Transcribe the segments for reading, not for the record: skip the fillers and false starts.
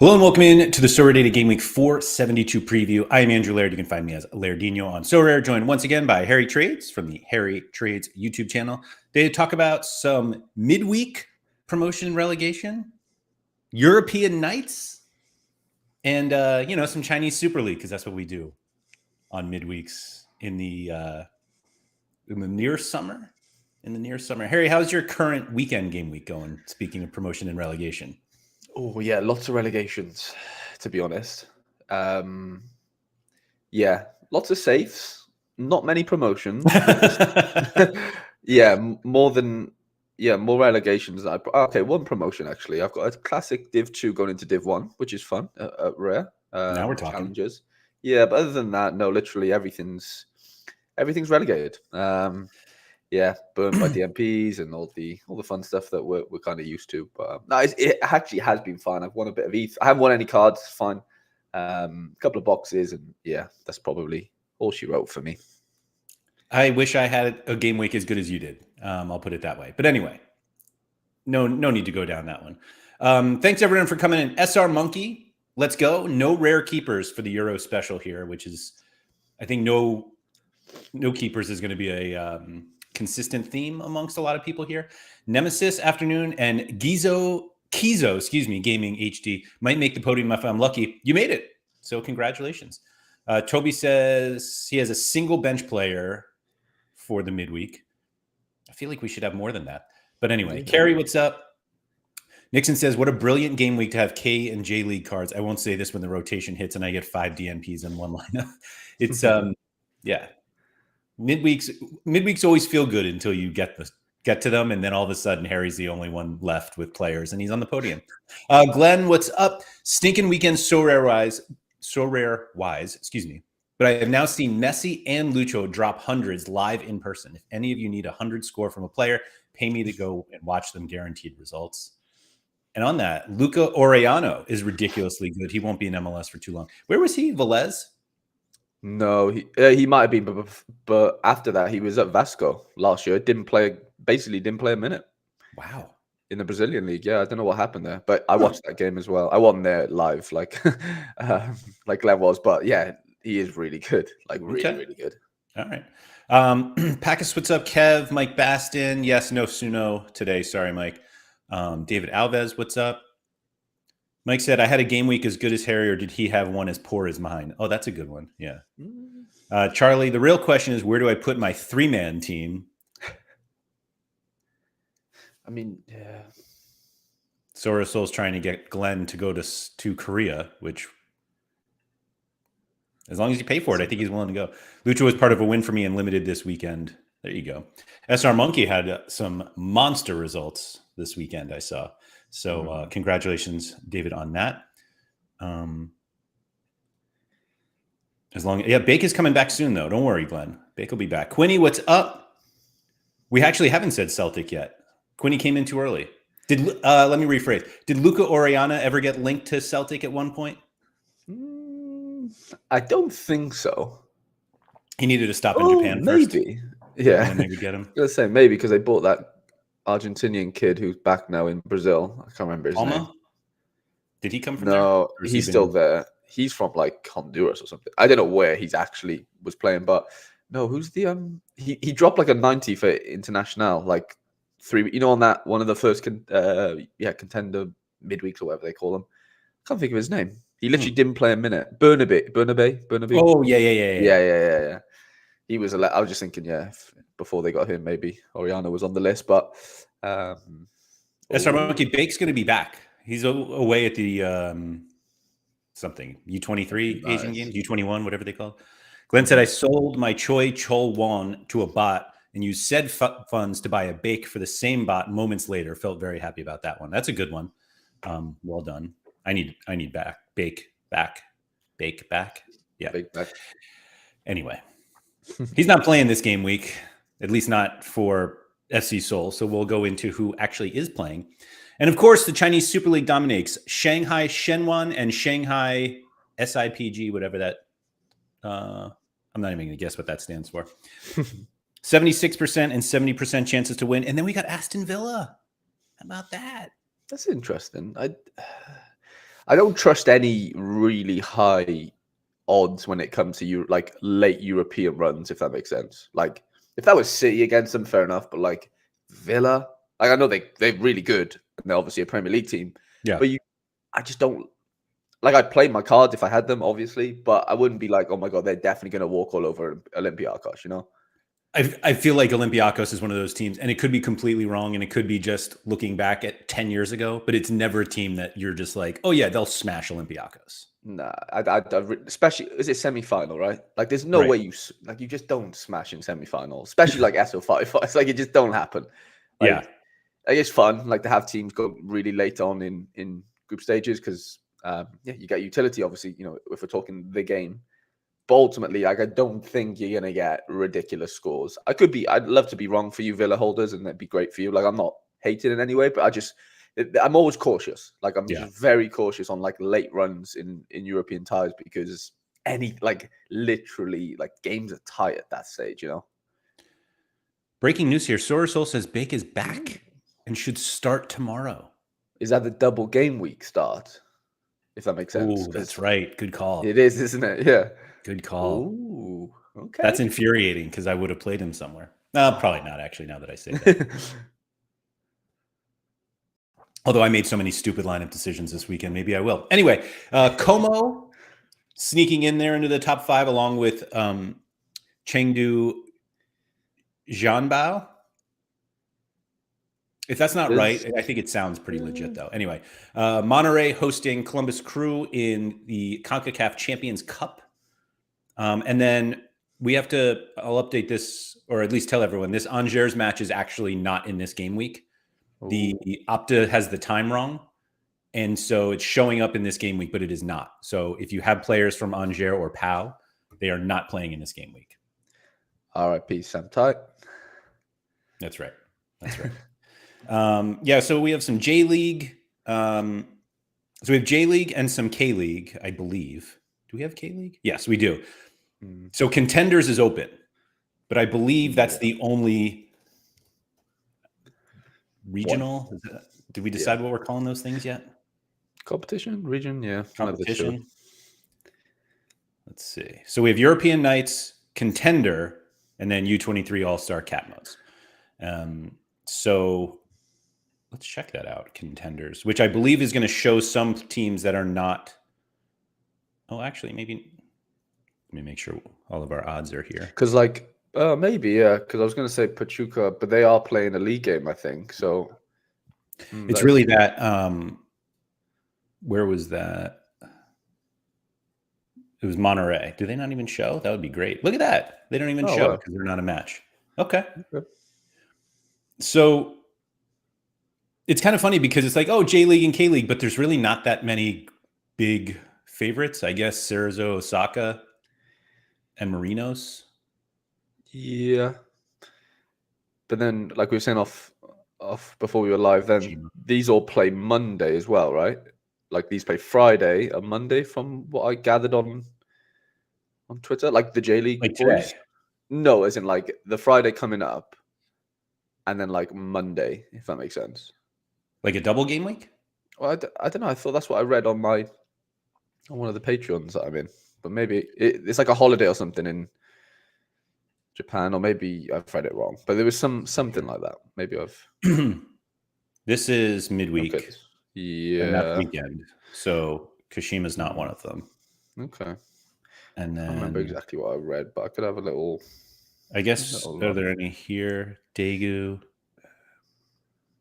Hello and welcome in to the SorareData Gameweek 472 preview. I am Andrew Laird. You can find me as Lairdinho on Sorare, joined once again by Harry Trades from the Harry Trades YouTube channel. They talk about some midweek promotion and relegation, European nights, and some Chinese Super League, because that's what we do on midweeks in the near summer. In the near summer, Harry, how's your current weekend game week going? Speaking of promotion and relegation. Oh yeah, lots of relegations, to be honest. Yeah, lots of safes, not many promotions. More relegations. Okay, one promotion actually. I've got a classic Div 2 going into Div 1, which is fun, rare. Now we're talking. Challenges. Yeah, but other than that, no, literally everything's relegated. Yeah, burned by DMPs and all the fun stuff that we're kind of used to. But no, it actually has been fun. I've won a bit of ETH. I haven't won any cards. Fine. A couple of boxes, and yeah, that's probably all she wrote for me. I wish I had a game week as good as you did. I'll put it that way. But anyway, no need to go down that one. Thanks everyone for coming in. SR Monkey, let's go. No rare keepers for the Euro special here, which is, I think, no keepers is going to be a consistent theme amongst a lot of people here. Nemesis Afternoon and Kizo, Gaming HD might make the podium if I'm lucky. You made it, so congratulations. Toby says he has a single bench player for the midweek. I feel like we should have more than that. But anyway, Carrie, what's up? Nixon says, what a brilliant game week to have K and J League cards. I won't say this when the rotation hits and I get 5 DNPs in one lineup. It's, yeah. Midweeks always feel good until you get to them, and then all of a sudden Harry's the only one left with players, and he's on the podium. Glenn, what's up? Stinking weekend Sorare wise, excuse me. But I have now seen Messi and Lucho drop hundreds live in person. If any of you need 100 score from a player, pay me to go and watch them, guaranteed results. And on that, Luca Orellano is ridiculously good. He won't be in MLS for too long. Where was he? Velez? No, he might have been, but after that, he was at Vasco last year. Basically didn't play a minute. Wow. In the Brazilian league, yeah, I don't know what happened there, but I watched that game as well. I wasn't there live, like Glenn was, but yeah, he is really good, really good. All right. Packus, what's up? Kev, Mike Baston. Yes, no Suno today. Sorry, Mike. David Alves, what's up? Mike said, I had a game week as good as Harry, or did he have one as poor as mine? Oh, that's a good one. Yeah. Charlie, the real question is, where do I put my 3-man team? I mean, yeah. Sora Soul's trying to get Glenn to go to Korea, which, as long as you pay for it, I think he's willing to go. Lucha was part of a win for me and limited this weekend. There you go. SR Monkey had some monster results this weekend, I saw. So congratulations, David, on that. Bake is coming back soon, though. Don't worry, Glenn. Bake will be back. Quinny, what's up? We actually haven't said Celtic yet. Quinny came in too early. Let me rephrase. Did Luca Orellana ever get linked to Celtic at one point? I don't think so. He needed to stop in Japan first. Maybe. Yeah. And then they would get him. I was going to say maybe because they bought that Argentinian kid who's back now in Brazil. I can't remember his name. Did he come from there? No, he's still there. He's from like Honduras or something. I don't know where he's actually was playing, but no, who's the he dropped like a 90 for International, like 3, on that one of the first contender midweeks or whatever they call them. I can't think of his name. He literally didn't play a minute. Burnaby. Oh yeah. He was. I was just thinking, before they got him, maybe Oriana was on the list, but SR Monkey Bake's going to be back. He's away at the something U23 Asian Games, U21, whatever they call it. Glenn said, I sold my Choi Chol Won to a bot and used said funds to buy a bake for the same bot moments later. Felt very happy about that one. That's a good one. Well done. I need bake back. Yeah. Bake back. Anyway, he's not playing this game week, at least not for FC Seoul. So we'll go into who actually is playing. And of course, the Chinese Super League dominates Shanghai Shenwan and Shanghai SIPG, whatever that. I'm not even going to guess what that stands for. 76% and 70% chances to win. And then we got Aston Villa. How about that? That's interesting. I don't trust any really high odds when it comes to like late European runs, if that makes sense. Like if that was City against them, fair enough. But like Villa, like I know they're really good and they're obviously a Premier League team. Yeah. But I just don't like. I'd play my cards if I had them, obviously, but I wouldn't be like, oh my god, they're definitely going to walk all over Olympiacos, you know? I feel like Olympiacos is one of those teams, and it could be completely wrong, and it could be just looking back at 10 years ago, but it's never a team that you're just like, oh yeah, they'll smash Olympiacos. Nah, especially is it semi-final, right? Like, there's no way you just don't smash in semi-final, especially like SO5. It's like it just don't happen. Like, Yeah, like, it's fun, like to have teams go really late on in group stages because you get utility, obviously. You know, if we're talking the game, but ultimately, like I don't think you're gonna get ridiculous scores. I'd love to be wrong for you, Villa holders, and that'd be great for you. Like I'm not hating in any way, but I'm always cautious. Like I'm just very cautious on like late runs in European ties because literally like games are tight at that stage, you know. Breaking news here: Sorare says Bake is back and should start tomorrow. Is that the double game week start? If that makes sense. Oh, that's right. Good call. It is, isn't it? Yeah. Good call. Ooh, okay. That's infuriating because I would have played him somewhere. No, probably not actually, now that I say that. Although I made so many stupid lineup decisions this weekend, maybe I will. Anyway, Como sneaking in there into the top 5 along with Chengdu Zhanbao. If that's not right, I think it sounds pretty legit though. Anyway, Monterrey hosting Columbus Crew in the CONCACAF Champions Cup. And then I'll update this, or at least tell everyone, this Angers match is actually not in this game week. The Opta has the time wrong. And so it's showing up in this game week, but it is not. So if you have players from Angers or PAO, they are not playing in this game week. RIP Sam Tight. That's right. That's right. So we have some J League. So we have J League and some K League, I believe. Do we have K League? Yes, we do. So Contenders is open, but I believe that's the only regional. Did we decide what we're calling those things yet? Competition, region, yeah. Competition. Let's see. So we have European Nights, Contender, and then U23 All-Star Cat Modes. So let's check that out. Contenders, which I believe is going to show some teams that are not. Oh, actually, maybe. Let me make sure all of our odds are here. Because maybe, yeah. Because I was going to say Pachuca, but they are playing a league game, I think. So it's really that. Where was that? It was Monterrey. Do they not even show? That would be great. Look at that. They don't even show because they're not a match. Okay. So it's kind of funny because it's like, oh, J League and K League, but there's really not that many big favorites. I guess Cerezo, Osaka, and Marinos. Yeah. But then, like we were saying off before we were live, then these all play Monday as well, right? Like these play Friday and Monday, from what I gathered on Twitter. Like the J League like boys. Today. No, as in like the Friday coming up, and then like Monday, if that makes sense. Like a double game week? Well, I don't know. I thought that's what I read on one of the Patreons that I'm in. But maybe it's like a holiday or something in Japan, or maybe I've read it wrong. But there was something like that. Maybe I've. This is midweek. Okay. Yeah. And that's weekend. So Kashima's not one of them. Okay. And then I don't remember exactly what I read, but I could have a little. I guess are there any here? Daegu.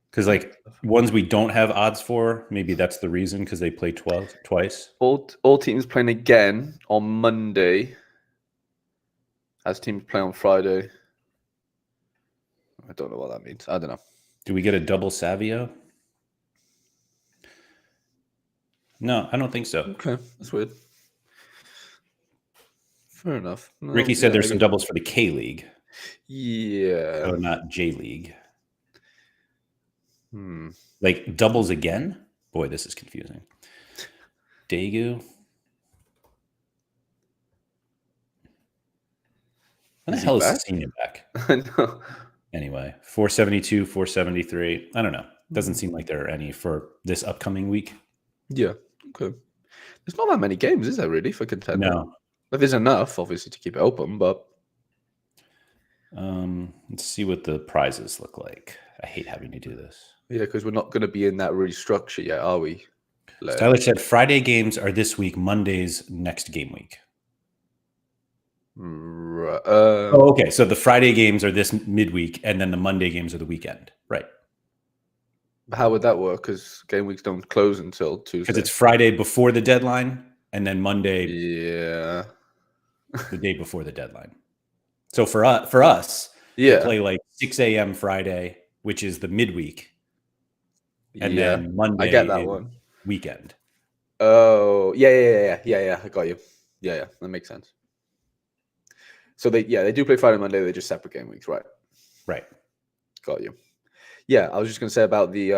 Because like ones we don't have odds for, maybe that's the reason, because they play twice. All teams playing again on Monday, as teams play on Friday. I don't know what that means. I don't know. Do we get a double Savio? No, I don't think so. Okay, that's weird. Fair enough. No, Ricky said there's some doubles for the K League. Yeah. So not J League. Like doubles again? Boy, this is confusing. Daegu. When the hell is Senior back? I know. Anyway, 472, 473. I don't know. Doesn't seem like there are any for this upcoming week. Yeah. Okay. There's not that many games, is there, really, for Contender? No. But there's enough, obviously, to keep it open, but... Let's see what the prizes look like. I hate having to do this. Yeah, because we're not going to be in that really structure yet, are we? Tyler said Friday games are this week, Monday's next game week. Right. Okay. So the Friday games are this midweek, and then the Monday games are the weekend. Right. How would that work? Because game weeks don't close until Tuesday. Because it's Friday before the deadline, and then Monday, yeah, the day before the deadline. So for us, yeah, we play like 6 a.m. Friday, which is the midweek, and then Monday I get that is one. weekend. Oh, yeah. I got you. Yeah, that makes sense. So they do play Friday, Monday. They're just separate game weeks, right? Right. Got you. Yeah, I was just going to say about the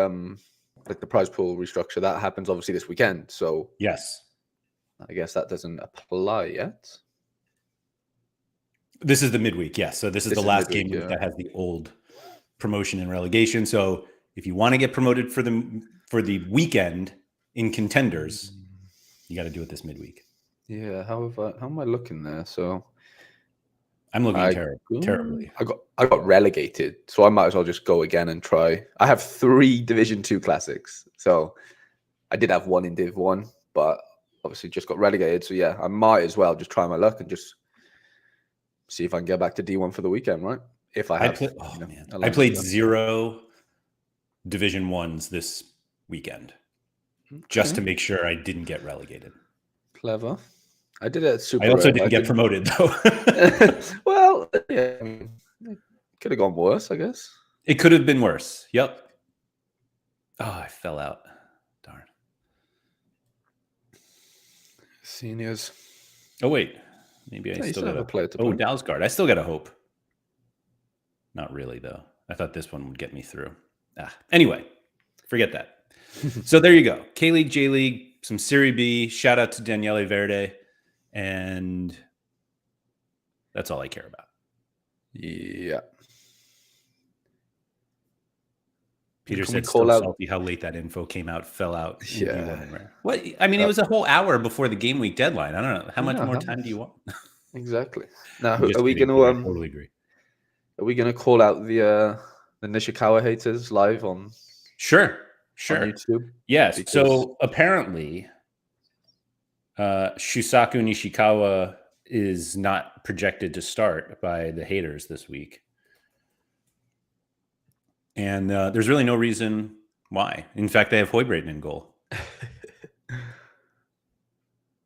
like the prize pool restructure that happens obviously this weekend. So yes, I guess that doesn't apply yet. This is the midweek. Yes. So this is the last game week that has the old promotion and relegation. So if you want to get promoted for the weekend in Contenders, you got to do it this midweek. Yeah. How am I looking there? So I'm looking terribly. I got relegated, so I might as well just go again and try. I have 3 Division 2 classics, so I did have 1 in Div 1, but obviously just got relegated. So yeah, I might as well just try my luck and just see if I can get back to D1 for the weekend, right? If I have. I played 0 Division 1s this weekend just to make sure I didn't get relegated. Clever. I did it super. I also didn't get promoted though. Well, yeah, it could have gone worse, I guess. It could have been worse. Yep. Oh, I fell out. Darn. Seniors. Oh wait, maybe I still got a player to play. Oh, Dalsgaard. I still got a hope. Not really though. I thought this one would get me through. Anyway, forget that. So there you go. K-League, J-League, some Serie B. Shout out to Daniele Verde. And that's all I care about. Yeah. Peter said so salty how late that info came out, fell out. Yeah. What? I mean, it was a whole hour before the game week deadline. I don't know. How much more time do you want? Exactly. Now, are we going to... I totally agree. Are we going to call out the Nishikawa haters live on... Sure. On YouTube? Yes. So apparently... Shusaku Nishikawa is not projected to start by the haters this week. And there's really no reason why. In fact, they have Højbjerg in goal.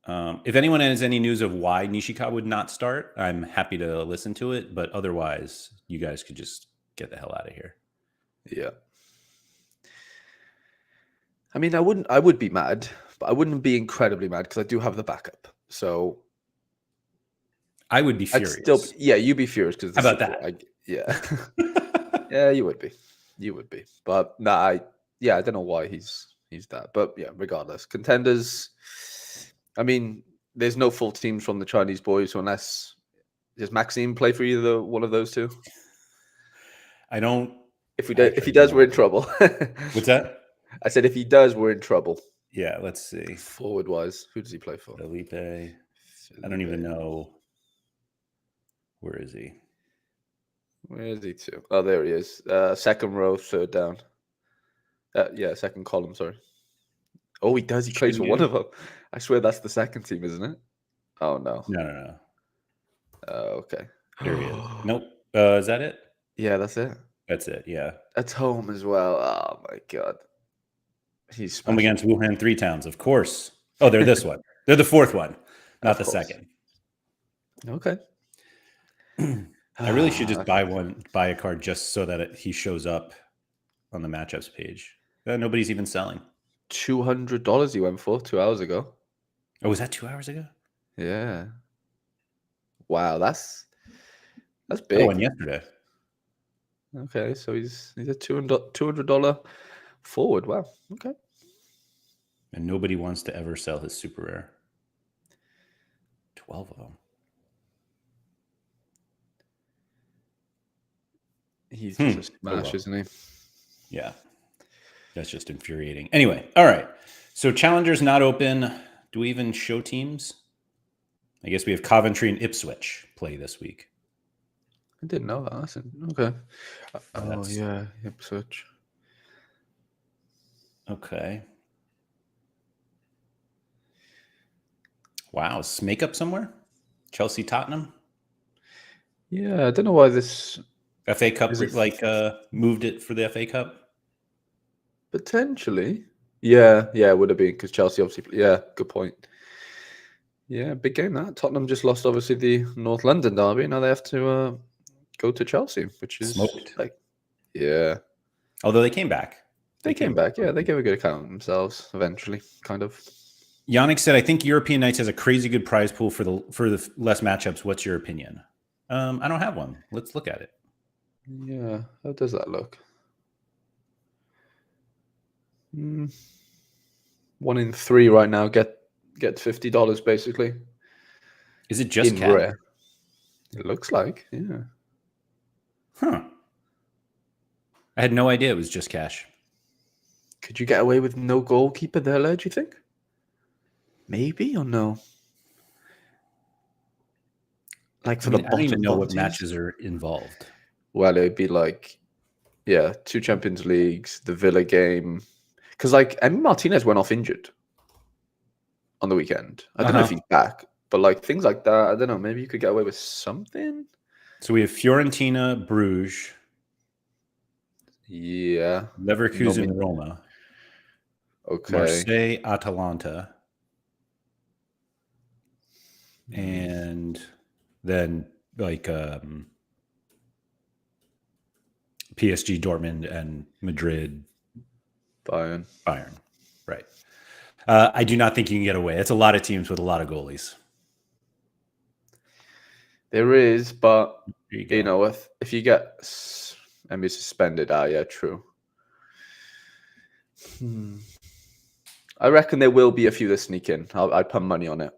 If anyone has any news of why Nishikawa would not start, I'm happy to listen to it. But otherwise, you guys could just get the hell out of here. Yeah. I mean, I would be mad, but I wouldn't be incredibly mad because I do have the backup. So I would be furious. You'd be furious because how about that? Yeah, yeah, you would be. But I don't know why he's that. But yeah, regardless, Contenders. I mean, there's no full teams from the Chinese boys, so unless does Maxime play for either one of those two? I don't. If he does, we're in trouble. What's that? I said if he does, we're in trouble. Yeah, let's see. Forward wise, who does he play for? Felipe. I don't even know. Where is he? Where is he to? Oh, there he is. Second row, third down. Second column, sorry. Oh, he does. He plays for one of them. I swear that's the second team, isn't it? Oh, no. No. Okay. There he is. Nope. Is that it? Yeah, that's it. That's it, yeah. At home as well. Oh, my God. He's home against Wuhan 3 Towns, of course. Oh, they're this one. They're the 4th one, not the second. Okay. I really should just buy a card just so that he shows up on the matchups page. Nobody's even selling. $200 he went for 2 hours ago. Oh, was that 2 hours ago? Yeah. Wow, that's big. Oh, and yesterday. Okay, so he's a $200 forward. Wow. Okay. And nobody wants to ever sell his super rare. 12 of them. He's just a smash, isn't he? Yeah. That's just infuriating. Anyway, all right. So Challenger's not open. Do we even show teams? I guess we have Coventry and Ipswich play this week. I didn't know that. That's okay. That's... yeah, Ipswich. Okay. Wow, is Smake up somewhere? Chelsea, Tottenham? Yeah, I don't know why this FA Cup moved it for the FA Cup. Potentially. Yeah, it would have been because Chelsea obviously. Yeah, good point. Yeah, big game that. Tottenham just lost obviously the North London derby. Now they have to go to Chelsea, which is Smoked. yeah. Although they came back. They came back. Yeah, they gave a good account of themselves eventually, kind of. Yannick said, "I think European Nights has a crazy good prize pool for the less matchups. What's your opinion?" I don't have one. Let's look at it. Yeah, how does that look? 1 in 3 right now get $50 basically. Is it just in cash? rare? It looks like, yeah. Huh. I had no idea it was just cash. Could you get away with no goalkeeper there, do you think? Maybe or no? Like for I the bottom don't even know what tiers? matches are involved. Well, it'd be like, 2 Champions Leagues, the Villa game. Because like Emi Martinez went off injured on the weekend. I don't know if he's back, but like things like that, I don't know. Maybe you could get away with something. So we have Fiorentina, Bruges. Yeah. Leverkusen, Roma. Okay. Marseille, Atalanta. And then like PSG, Dortmund, and Madrid, Bayern. Right. I do not think you can get away. It's a lot of teams with a lot of goalies. There is, but you know, if you get Emmy suspended, yeah, true. I reckon there will be a few that sneak in. I'd put money on it.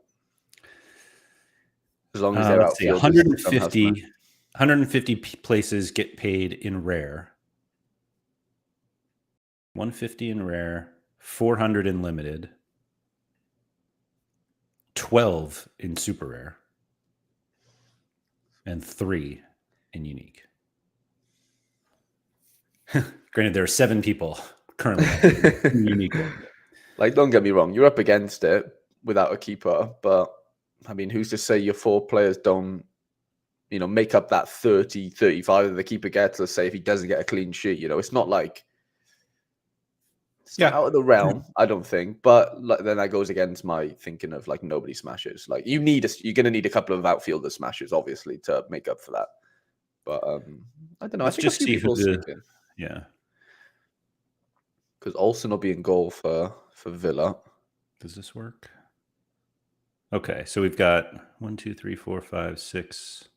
As long as they're outfielders. 150 places get paid in rare. 150 in rare, 400 in limited, 12 in super rare, and 3 in unique. Granted, there are 7 people currently in unique one. Like, don't get me wrong, you're up against it without a keeper, but I mean, who's to say your 4 players don't, make up that 30, 35 that the keeper gets? Let's say if he doesn't get a clean sheet, it's not like it's not out of the realm, I don't think. But then that goes against my thinking of like nobody smashes. Like you're going to need a couple of outfielder smashes, obviously, to make up for that. But I don't know. Let's I think just see who yeah. Because Olsen will be in goal for Villa. Does this work? Okay, so we've got 1, 2, 3, 4, 5, 6,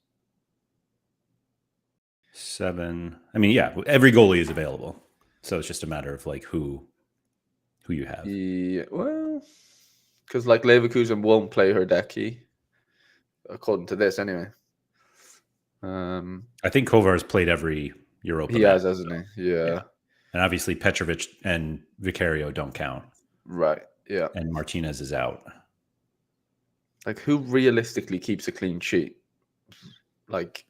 7. I mean, yeah, every goalie is available. So it's just a matter of like who you have. Yeah, well, because like Leverkusen won't play Herdecki, according to this anyway. I think Kovar's played every Europa. He has, hasn't he? Yeah. And obviously Petrovic and Vicario don't count. Right. Yeah. And Martinez is out. Like, who realistically keeps a clean sheet? Like,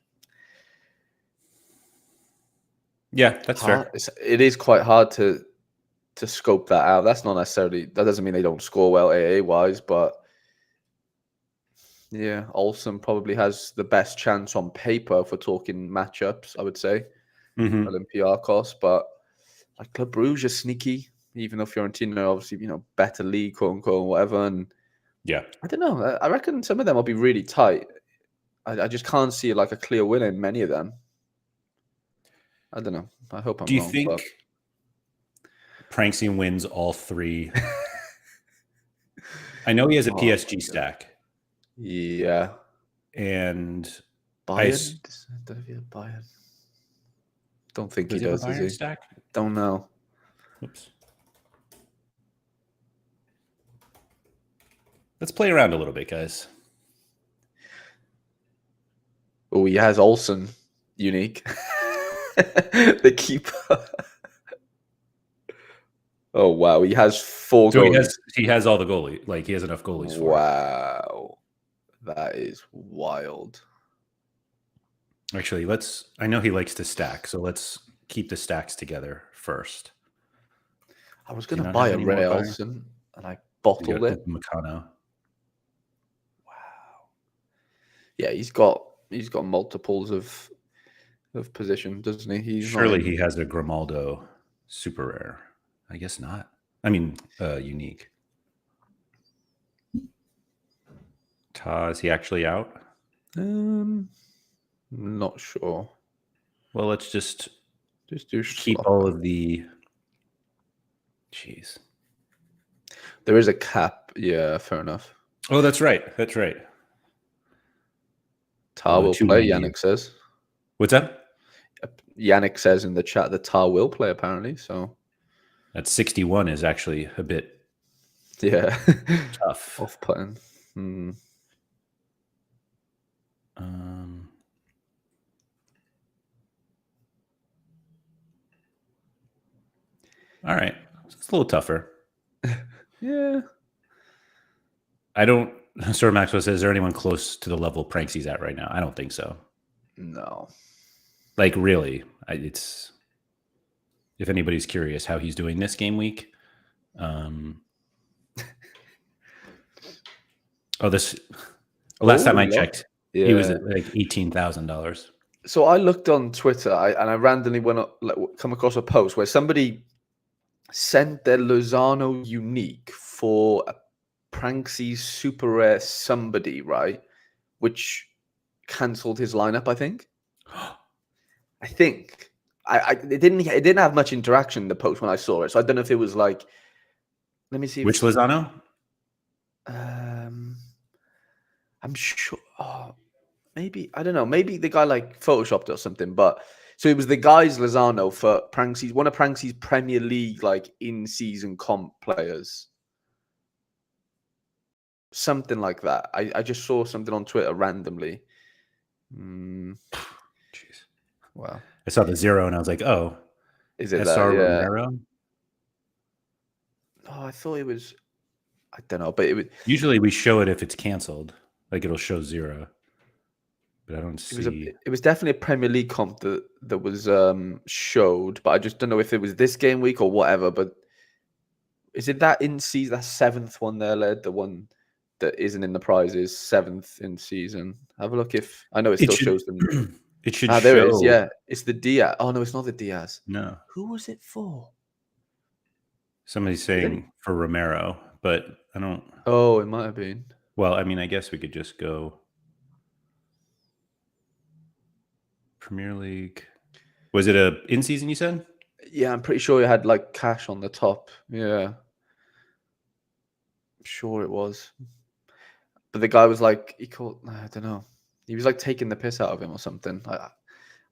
yeah, that's fair. It is quite hard to scope that out. That's not necessarily, that doesn't mean they don't score well AA wise, but yeah, Olsen probably has the best chance on paper if we're talking matchups, I would say. Olympiacos, but like Club Brugge is sneaky, even though Fiorentina obviously, better league, quote unquote, whatever. And yeah, I don't know. I reckon some of them will be really tight. I just can't see like a clear winner in many of them. I don't know. I hope I'm wrong. Do you think Pranksy wins all 3? I know he has a PSG stack. Yeah. And Bayern? Does he have Bayern? Don't think he does. Does he? Stack? Don't know. Oops. Let's play around a little bit, guys. Oh, he has Olsen unique. The keeper. Oh wow, he has 4 So goalies. he has all the goalie. Like he has enough goalies for it. Wow, that is wild. Actually, I know he likes to stack, so let's keep the stacks together first. I was Do you gonna not buy have a any more buy? Railson and I You bottled got it. Upamecano. Wow. Yeah, he's got multiples of position, doesn't he? He's not Surely in. he has a Grimaldo super rare. I guess not. I mean, unique. Is he actually out? Not sure. Well, let's just do keep slot. all of the. Jeez. There is a cap. Yeah, fair enough. Oh, that's right. That's right. Tar will play, Yannick says. What's that? Yannick says in the chat that Tar will play, apparently. So that 61 is actually a bit tough. Off-putting. All right. It's a little tougher. Yeah. I don't. Sir Maxwell says, is there anyone close to the level Pranksy's at right now? I don't think so. No. Like, really. It's. If anybody's curious how he's doing this game week. Last time I checked, he was at like $18,000. So I looked on Twitter and I randomly come across a post where somebody sent their Lozano unique for a Pranksy super rare somebody, right? Which cancelled his lineup, I think. It didn't have much interaction in the post when I saw it. So I don't know if it was like, let me see. Which Lozano? I'm sure. Oh, maybe, I don't know. Maybe the guy like photoshopped it or something. But so it was the guy's Lozano for Pranksy's, one of Pranksy's Premier League like in-season comp players. Something like that. I just saw something on Twitter randomly. Jeez. Wow. I saw the 0 and I was like, oh. Is it SR that? Yeah. Romero? Oh, I thought it was. I don't know, but it was. Usually we show it if it's canceled. Like it'll show 0. But I don't see. It was definitely a Premier League comp that was showed, but I just don't know if it was this game week or whatever. But is it that in season, that 7th one there, led the one that isn't in the prizes, 7th in season? Have a look if I know it still shows them. It should show. There it is. Yeah, it's the Diaz. Oh no, it's not the Diaz. No. Who was it for? Somebody's saying for Romero, but I don't. Oh, it might have been. Well, I mean, I guess we could just go Premier League. Was it a in season? You said? Yeah, I'm pretty sure it had like cash on the top. Yeah, I'm sure it was. But the guy was like, I don't know. He was like taking the piss out of him or something.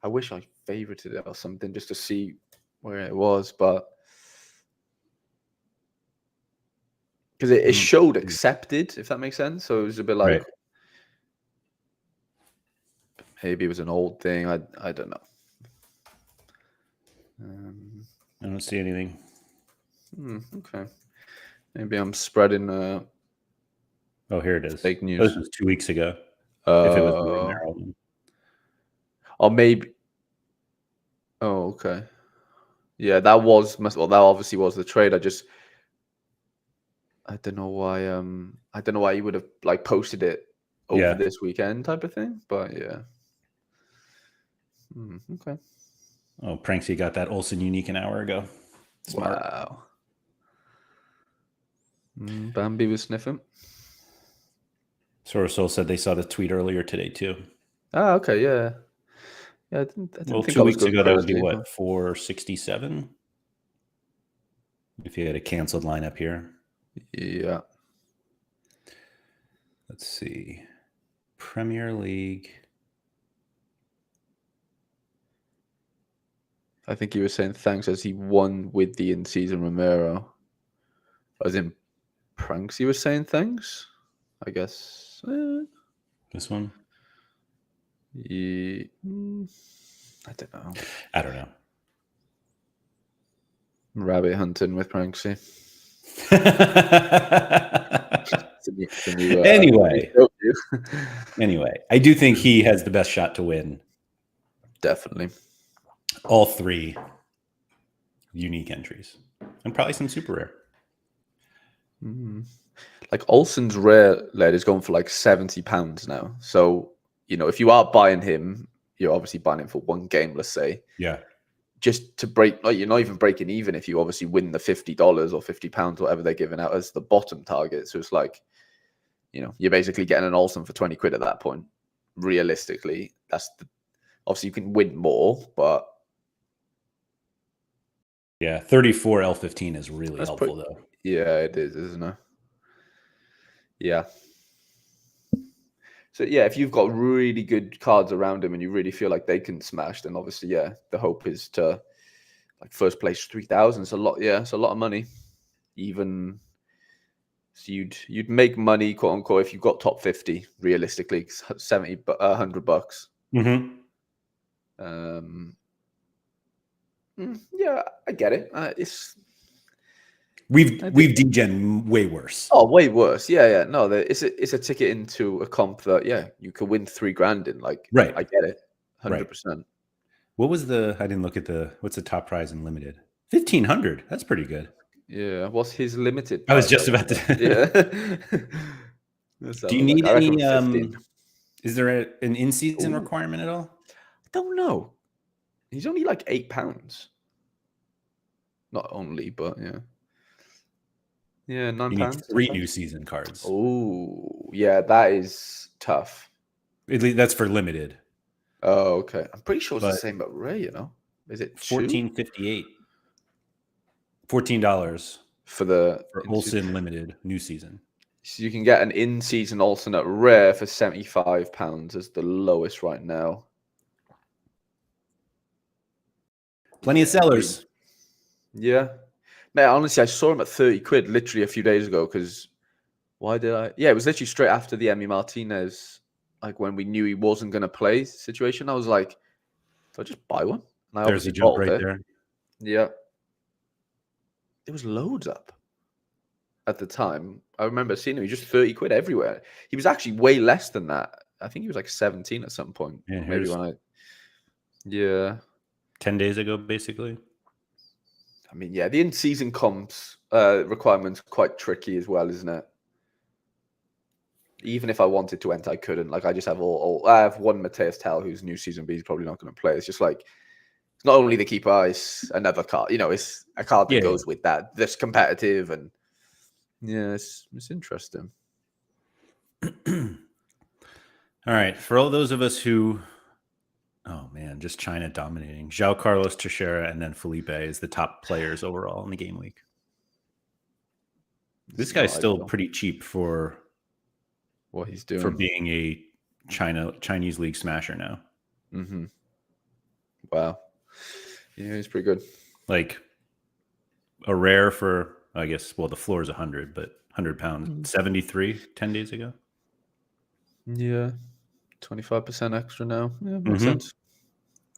I wish I favorited it or something just to see where it was, but because it showed accepted, if that makes sense. So it was a bit like maybe it was an old thing. I don't know. I don't see anything. Okay. Maybe I'm spreading. Oh, here it is. Fake news. This was 2 weeks ago. If it was Romero. Or maybe. Oh, okay. Yeah, that obviously was the trade. I don't know why. I don't know why you would have like posted it over this weekend type of thing. But yeah. Okay. Oh, Pranksy got that Olsen unique an hour ago. Smart. Wow. Bambi was sniffing. Sorasol said they saw the tweet earlier today too. Ah, okay, yeah. Yeah, I didn't think 2 weeks ago that would be what, 467? If you had a canceled lineup here. Yeah. Let's see. Premier League. I think he was saying thanks as he won with the in-season Romero. As in Pranks, he was saying thanks, I guess. This one? Yeah. I don't know. Rabbit hunting with Pranksy. It's a new, Anyway, show for you. anyway, I do think he has the best shot to win Definitely. all three unique entries and probably some super rare. Like Olsen's rare lead is going for like £70 now. So, if you are buying him, you're obviously buying him for one game, let's say. Yeah. Just to break, like, you're not even breaking even if you obviously win the $50 or £50, whatever they're giving out as the bottom target. So it's like, you're basically getting an Olsen for 20 quid at that point. Realistically, obviously you can win more, but yeah, 34 L15 is really helpful though. Yeah, it is, isn't it? Yeah. So yeah, if you've got really good cards around him and you really feel like they can smash, then obviously, yeah, the hope is to like first place 3,000. It's a lot. Yeah, it's a lot of money. Even so, you'd make money, quote unquote, if you got top 50. Realistically, 70, $100. Mm-hmm. Yeah, I get it. We've degen way worse. Oh, way worse. Yeah. No, it's a ticket into a comp that you could win $3,000 in. Like, right. I get it, 100%. What was I didn't look at what's the top prize in limited? 1,500. That's pretty good. Yeah. What's his limited? I was just about to. Yeah. Do you need any? 15. Is there an in-season requirement at all? I don't know. He's only like £8. Not only, but yeah. Yeah, £9. You need 3 new season cards. Oh, yeah, that is tough. That's for limited. Oh, okay. I'm pretty sure it's the same but rare, Is it $14.58? $14 for Olsen limited new season. So you can get an in-season Olsen at rare for £75 as the lowest right now. Plenty of sellers. Yeah. Man, honestly, I saw him at 30 quid literally a few days ago because why did I? Yeah, it was literally straight after the Emi Martinez, like when we knew he wasn't going to play situation. I was like, do I just buy one? And There's a jump right there. Yeah. There was loads up at the time. I remember seeing him. He was just 30 quid everywhere. He was actually way less than that. I think he was like 17 at some point. Yeah, maybe when Yeah. 10 days ago, basically. I mean, yeah, the in-season comps requirement's quite tricky as well, isn't it? Even if I wanted to enter, I couldn't. Like, I just have I have one Mateus Tell who's new season B. He's probably not going to play. It's just like, it's not only the keeper, it's another card. It's a card that goes with that. That's competitive and yeah, it's interesting. All right. For all those of us who, oh man, just China dominating. João Carlos Teixeira and then Felipe is the top players overall in the game week. This guy's still pretty cheap for what he's doing, for being a Chinese league smasher now. Mm-hmm. Wow. Yeah, he's pretty good. Like a rare for, I guess, well, the floor is 100, but £100, 73 10 days ago. Yeah. 25% extra now. Yeah, makes sense.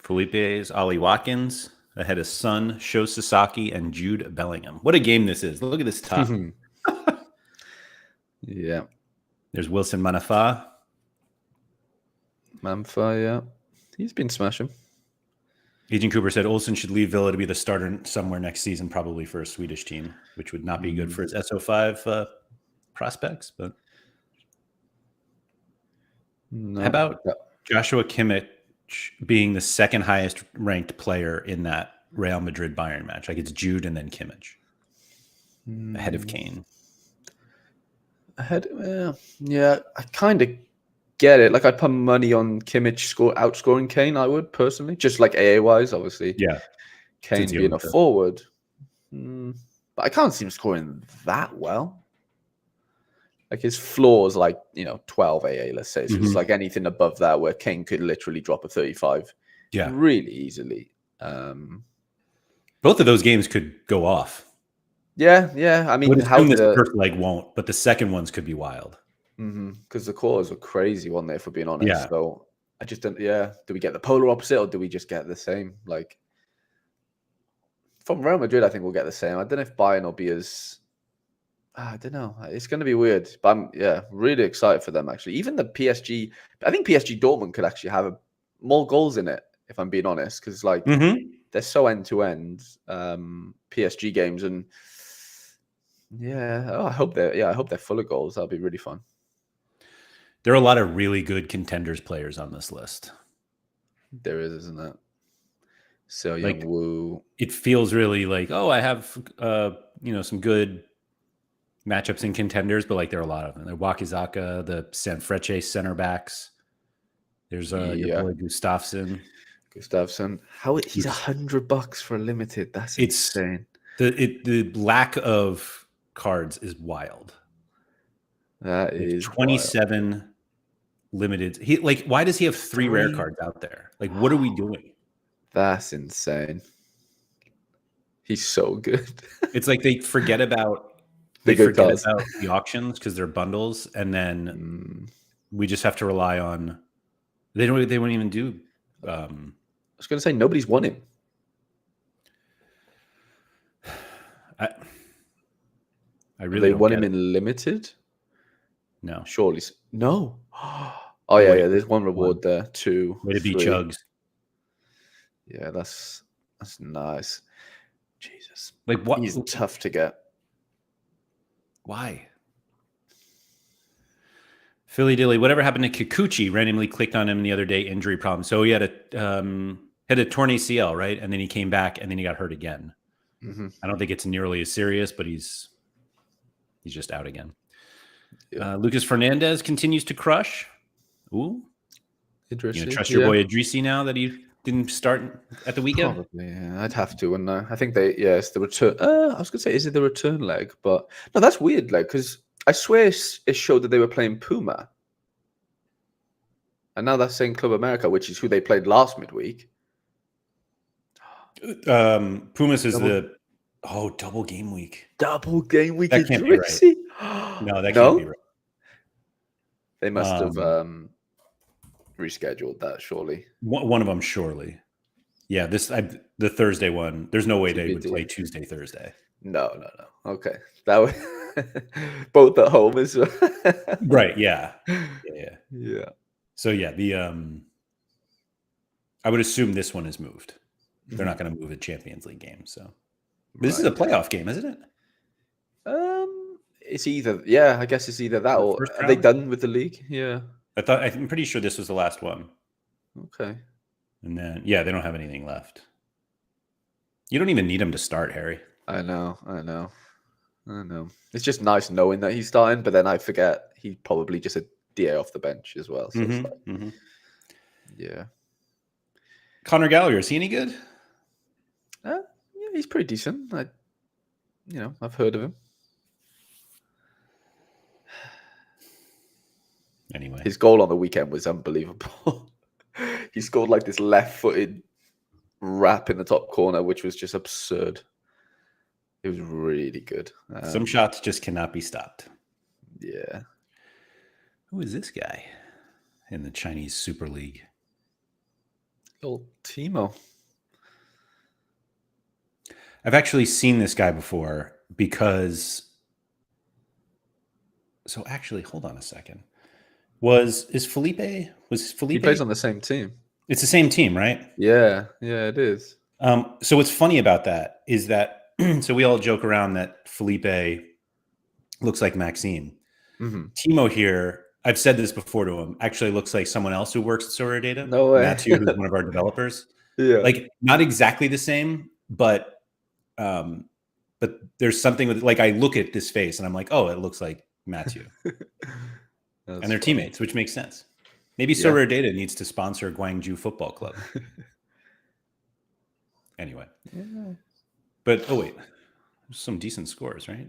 Felipe's Ollie Watkins ahead of Son, Sho Sasaki, and Jude Bellingham. What a game this is. Look at this top. Yeah. There's Wilson Manafa. Yeah. He's been smashing. Agent Cooper said Olsen should leave Villa to be the starter somewhere next season, probably for a Swedish team, which would not be good for his SO5 prospects. But how about Joshua Kimmich being the second highest ranked player in that Real Madrid Bayern match? Like, it's Jude and then Kimmich ahead of Kane. Yeah, I kind of get it. Like, I'd put money on Kimmich outscoring Kane. I would personally, just like AA wise, obviously. Yeah, Kane being a forward, but I can't see him scoring that well. Like, his floor is like 12 AA, let's say. So it's like anything above that, where Kane could literally drop a 35, really easily. Both of those games could go off. Yeah. I mean, how the first leg won't, but the second ones could be wild. Because the quarters were crazy, weren't they? For being honest, yeah. So I just don't. Yeah, do we get the polar opposite or do we just get the same? Like, from Real Madrid, I think we'll get the same. I don't know if Bayern will be as. I don't know. It's going to be weird, but I'm really excited for them. Actually, even the PSG. I think PSG Dortmund could actually have more goals in it, if I'm being honest, because like they're so end to end PSG games, and I hope they're full of goals. That'll be really fun. There are a lot of really good Contenders players on this list. There is, isn't it? So like, Young Woo. It feels really like, oh, I have some good matchups in Contenders, but like there are a lot of them. The Wakizaka, the Sanfrecce center backs. There's your boy Gustafsson. How he's $100 for a limited? That's insane. The lack of cards is wild. That is 27 wild. Limited. Why does he have three rare cards out there? Like, what are we doing? That's insane. He's so good. It's like they forget about the auctions because they're bundles, and then we just have to rely on. They won't even do. I was going to say nobody's won him. I really. They won him in limited. No, surely no. Oh yeah. There's one reward there. 2. Way to be Chugs. Yeah, that's nice. Jesus, like what? He's tough to get. Why? Philly Dilly, whatever happened to Kikuchi? Randomly clicked on him the other day. Injury problem. So he had a torn ACL, right? And then he came back, and then he got hurt again. Mm-hmm. I don't think it's nearly as serious, but he's just out again. Yeah. Lucas Fernandez continues to crush. Ooh, interesting. Trust your boy Idrissi now that he didn't start at the weekend. Probably, yeah. I'd have to, and I think it's the return. I was gonna say, is it the return leg? But no, that's weird. Like, because I swear it showed that they were playing Puma, and now that's saying Club America, which is who they played last midweek. Pumas is double game week. Double game week. That can't be right. No, that can't be right. They must have rescheduled that, surely. One of them, surely. Yeah, the Thursday one. There's no way they would play Tuesday, Thursday. No. Okay, that would both at home as well. Right. Yeah. So I would assume this one is moved. They're not going to move a Champions League game. So this is a playoff game, isn't it? It's either I guess it's either that or are they done with the league? Yeah. I'm pretty sure this was the last one. Okay. And then they don't have anything left. You don't even need him to start, Harry. I know. It's just nice knowing that he's starting, but then I forget he probably just a DA off the bench as well. So it's like, yeah. Conor Gallagher, is he any good? Yeah, he's pretty decent. I've heard of him. Anyway, his goal on the weekend was unbelievable. He scored like this left-footed wrap in the top corner, which was just absurd. It was really good. Some shots just cannot be stopped. Yeah. Who is this guy in the Chinese Super League? Old Timo. I've actually seen this guy before because. So actually, hold on a second. Was Felipe? He plays on the same team. It's the same team, right? Yeah, it is. So what's funny about that is that so we all joke around that Felipe looks like Maxime. Mm-hmm. Timo here, I've said this before to him, actually looks like someone else who works at SorareData. No way. Matthew, who's one of our developers. Yeah. Like not exactly the same, but there's something with like I look at this face and I'm like, oh, it looks like Matthew. And they're teammates, which makes sense. Maybe SorareData needs to sponsor Guangzhou Football Club. Anyway. Yeah. But, oh, wait. Some decent scores, right?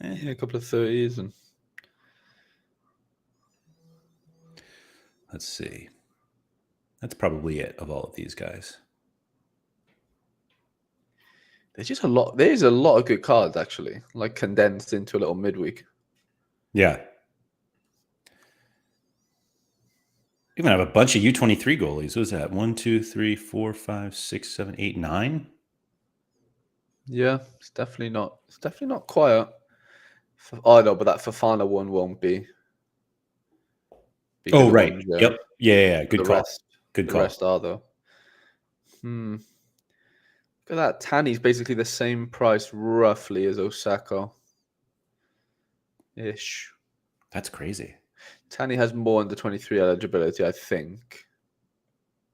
Yeah, a couple of 30s. And let's see. That's probably it of all of these guys. There's just a lot. There's a lot of good cards, actually, like condensed into a little midweek. Yeah. Even have a bunch of U23 goalies. What was that? 1, 2, 3, 4, 5, 6, 7, 8, 9? Yeah, it's definitely not. It's definitely not quiet. Oh no, but that Fofana one won't be. Because Oh, the right. ones, Yep. Yeah. Good the call. rest, Good the call. rest are though. Look at that. Tanny's basically the same price roughly as Osaka. Ish. That's crazy. Tanny has more under 23 eligibility, I think.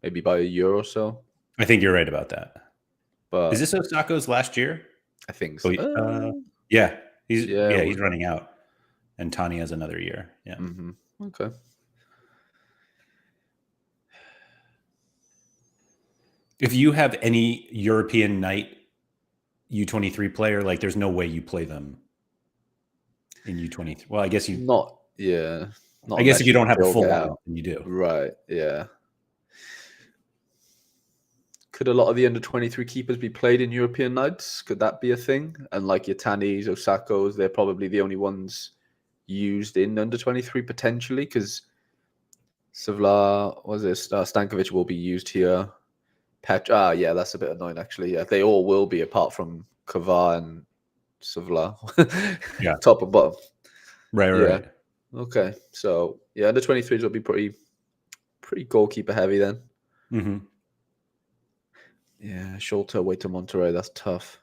Maybe by a year or so. I think you're right about that. But Is this Osaka's last year? I think Oh, so. yeah. He's Yeah. he's running out, and Tani has another year. Yeah. Okay. If you have any European night U23 player, like there's no way you play them in U23. Well, I guess you. Not. Yeah. Not I guess unless if you don't have a still full get lineup, out. then you do. Right. Yeah. Could a lot of the under 23 keepers be played in European nights? Could that be a thing? And like your Tanis, Osakos, they're probably the only ones used in under 23 potentially because Savla, Stankovic will be used here. Yeah, that's a bit annoying actually. Yeah, they all will be apart from Kavar and Savla. Yeah. Top and bottom. Right. Yeah. Right. Okay. So yeah, under 23s will be pretty goalkeeper heavy then. Mm-hmm. Yeah, Schulte away to Monterrey. That's tough.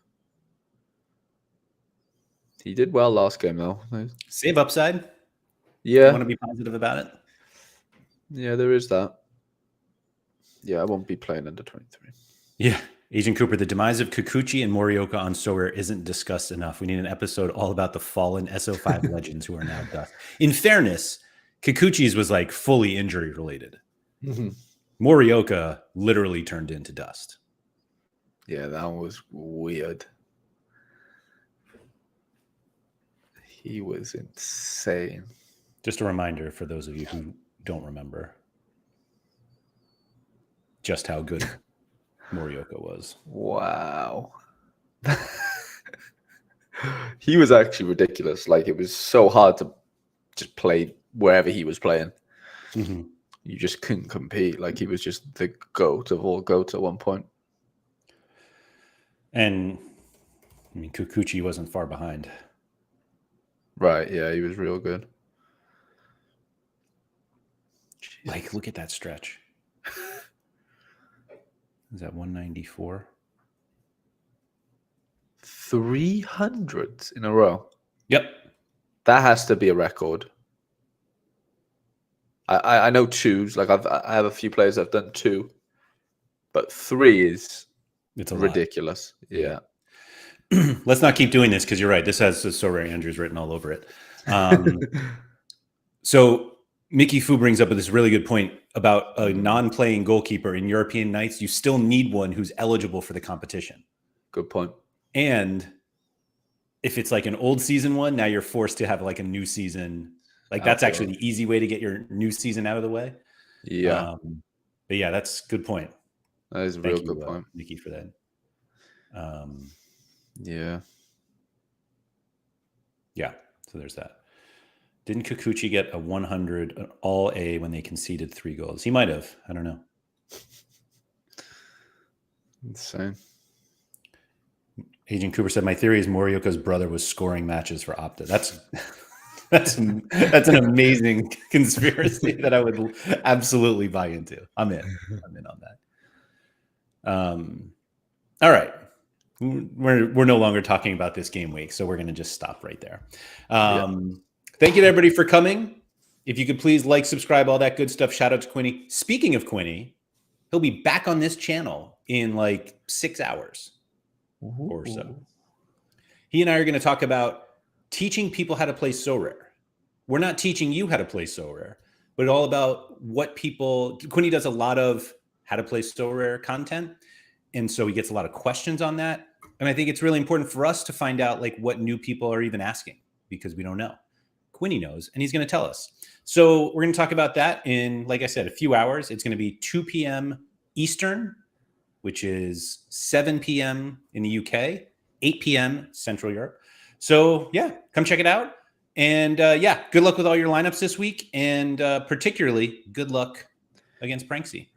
He did well last game though. Save upside. Yeah. You want to be positive about it? Yeah, there is that. Yeah, I won't be playing under 23. Yeah. Agent Cooper, the demise of Kikuchi and Morioka on Sorare isn't discussed enough. We need an episode all about the fallen SO5 legends who are now dust. In fairness, Kikuchi's was like fully injury related. Morioka literally turned into dust. Yeah, that was weird. He was insane. Just a reminder for those of you who don't remember just how good Morioka was. Wow. He was actually ridiculous. Like, it was so hard to just play wherever he was playing. Mm-hmm. You just couldn't compete. Like, he was just the GOAT of all GOATs at one point. And, I mean, Kikuchi wasn't far behind. Right, yeah, he was real good. Like, look at that stretch. Is that 194? 300 in a row. Yep. That has to be a record. I know twos. Like I have a few players that have done two, but three is ridiculous. Yeah. Let's not keep doing this because you're right. This has the Sorare Andrews written all over it. So Mickey Fu brings up this really good point about a non-playing goalkeeper in European nights. You still need one who's eligible for the competition. Good point. And if it's like an old season one, now you're forced to have like a new season. Like that's actually the easy way to get your new season out of the way. Yeah. But yeah, that's a good point. That is a real good point. Mickey, for that. Yeah. Yeah. So there's that. Didn't Kikuchi get a 100, an all A when they conceded 3 goals? He might have. I don't know. Insane. Agent Cooper said, "My theory is Morioka's brother was scoring matches for Opta." That's an amazing conspiracy that I would absolutely buy into. I'm in on that. All right. We're no longer talking about this game week, so we're going to just stop right there. Thank you to everybody for coming. If you could please like, subscribe, all that good stuff. Shout out to Quinny. Speaking of Quinny, he'll be back on this channel in like 6 hours or so. He and I are going to talk about teaching people how to play Sorare. We're not teaching you how to play Sorare, but all about what people... Quinny does a lot of how to play Sorare content, and so he gets a lot of questions on that. And I think it's really important for us to find out like what new people are even asking, because we don't know. Quinny knows, and he's going to tell us. So we're going to talk about that in, like I said, a few hours. It's going to be 2 p.m. Eastern, which is 7 p.m. in the UK, 8 p.m. Central Europe. So yeah, come check it out. And yeah, good luck with all your lineups this week. And particularly good luck against Pranksy.